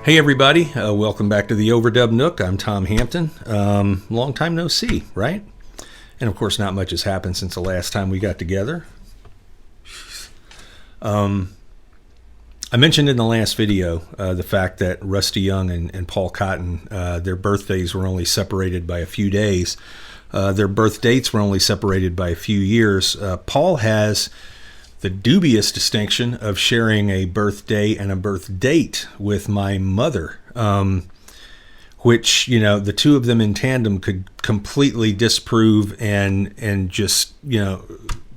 Hey everybody, welcome back to the Overdub Nook. I'm Tom Hampton. Long time no see, right? And of course, not much has happened since the last time we got together. I mentioned in the last video the fact that Rusty Young and Paul Cotton, their birthdays were only separated by a few days. Their birth dates were only separated by a few years. Paul has the dubious distinction of sharing a birthday and a birth date with my mother, which, the two of them in tandem could completely disprove and just,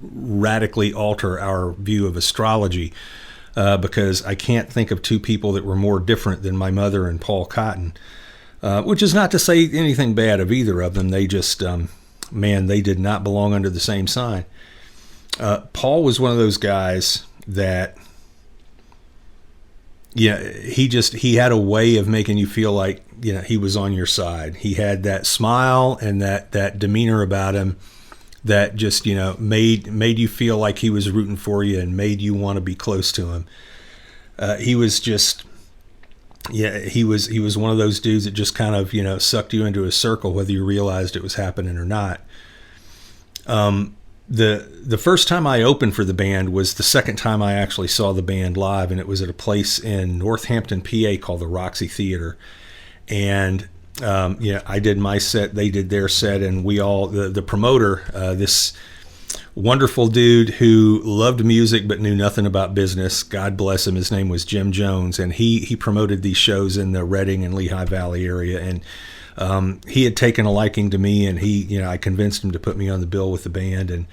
radically alter our view of astrology, because I can't think of two people that were more different than my mother and Paul Cotton, which is not to say anything bad of either of them. They just, they did not belong under the same sign. Paul was one of those guys that, he had a way of making you feel like, he was on your side. He had that smile and that demeanor about him that just, made you feel like he was rooting for you and made you want to be close to him. He was just, he was one of those dudes that just kind of, sucked you into a circle, whether you realized it was happening or not. The first time I opened for the band was the second time I actually saw the band live, and it was at a place in Northampton, PA called the Roxy Theater. And I did my set, they did their set, and we all, the promoter, this wonderful dude who loved music but knew nothing about business, God bless him, his name was Jim Jones, and he promoted these shows in the Reading and Lehigh Valley area, and he had taken a liking to me, and I convinced him to put me on the bill with the band. And,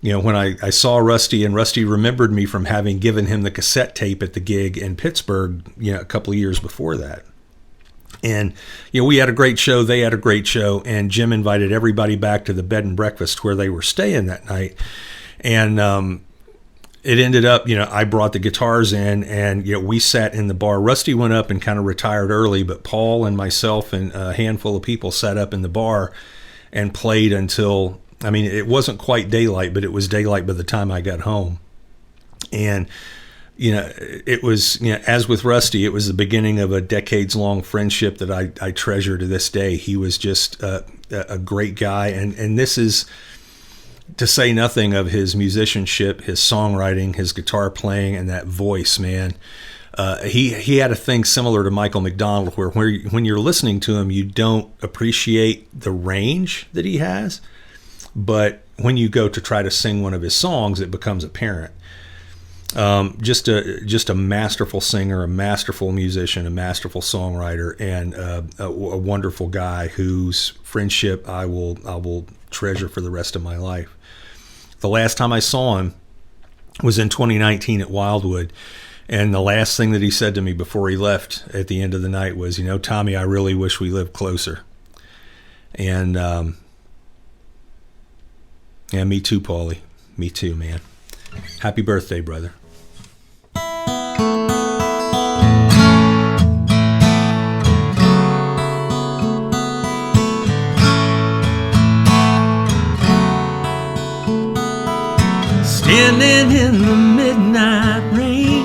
when I saw Rusty, and Rusty remembered me from having given him the cassette tape at the gig in Pittsburgh, a couple of years before that. And, we had a great show. They had a great show. And Jim invited everybody back to the bed and breakfast where they were staying that night. And, it ended up, I brought the guitars in, and, we sat in the bar. Rusty went up and kind of retired early, but Paul and myself and a handful of people sat up in the bar and played until, it wasn't quite daylight, but it was daylight by the time I got home. And, it was, as with Rusty, it was the beginning of a decades-long friendship that I treasure to this day. He was just a great guy, and this is, to say nothing of his musicianship, his songwriting, his guitar playing, and that voice, man. He had a thing similar to Michael McDonald where when you're listening to him, you don't appreciate the range that he has. But when you go to try to sing one of his songs, it becomes apparent. Just a masterful singer, a masterful musician, a masterful songwriter, and a wonderful guy whose friendship I will treasure for the rest of my life. The last time I saw him was in 2019 at Wildwood, and the last thing that he said to me before he left at the end of the night was, Tommy, I really wish we lived closer. And yeah, me too, Paulie. Me too, man. Happy birthday, brother. Standing in the midnight rain,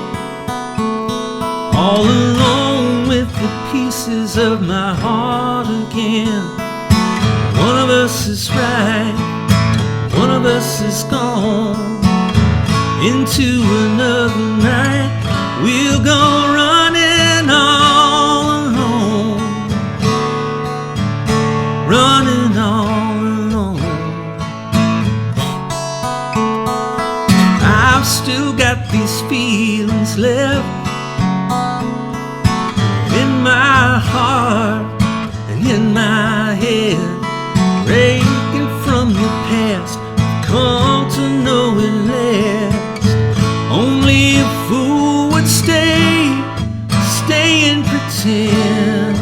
all alone with the pieces of my heart again. One of us is right, one of us is gone. Into another night, we'll go running all alone, running all alone. I've still got these feelings left in my heart and in my head, breaking from the past, come to know it last. Only a fool would stay and pretend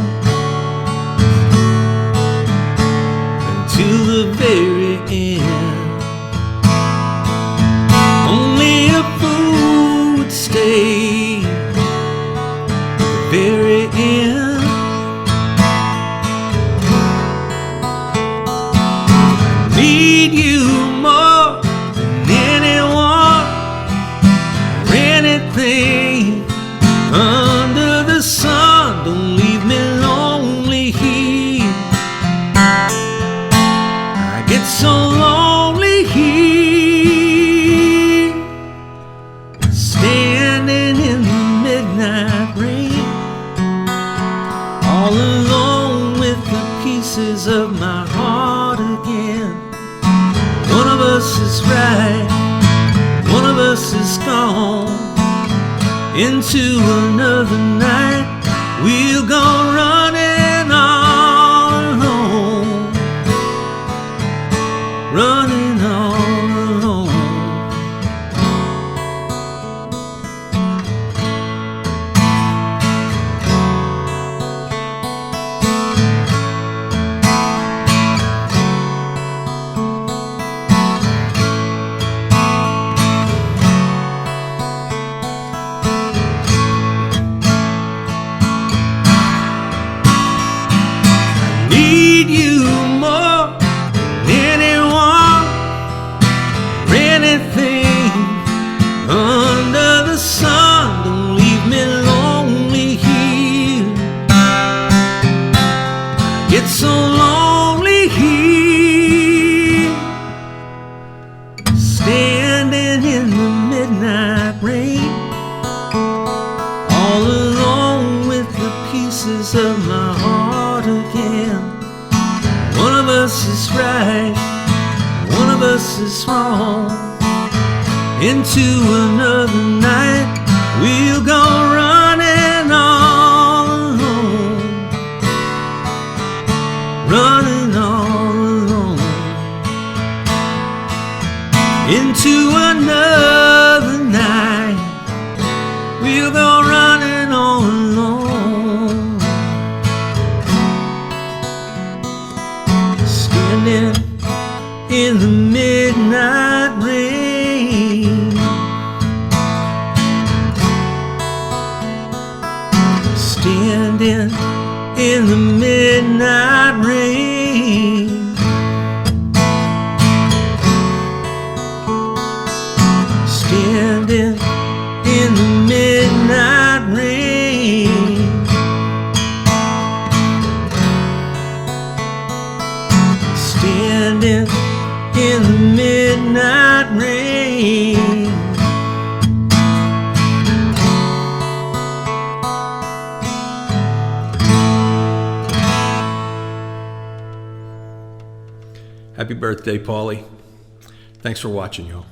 until the very end. Only a fool would stay to the very end. I need you more than anyone or anything under the sun. midnight rain, all alone with the pieces of my heart again. One of us is right, one of us is gone. Into another night we'll go running all alone, running all alone. Need you more than anyone or anything under the sun. Don't leave me lonely here. I get so lonely here, standing in the midnight rain, all alone with the pieces of my heart again. One of us is right, one of us is wrong. Into another night we'll go running all alone, running all alone. Into another night we'll go running all alone, standing in the midnight rain, standing in the midnight rain, standing in the midnight rain, standing in the midnight rain. Happy birthday, Paulie. Thanks for watching, y'all.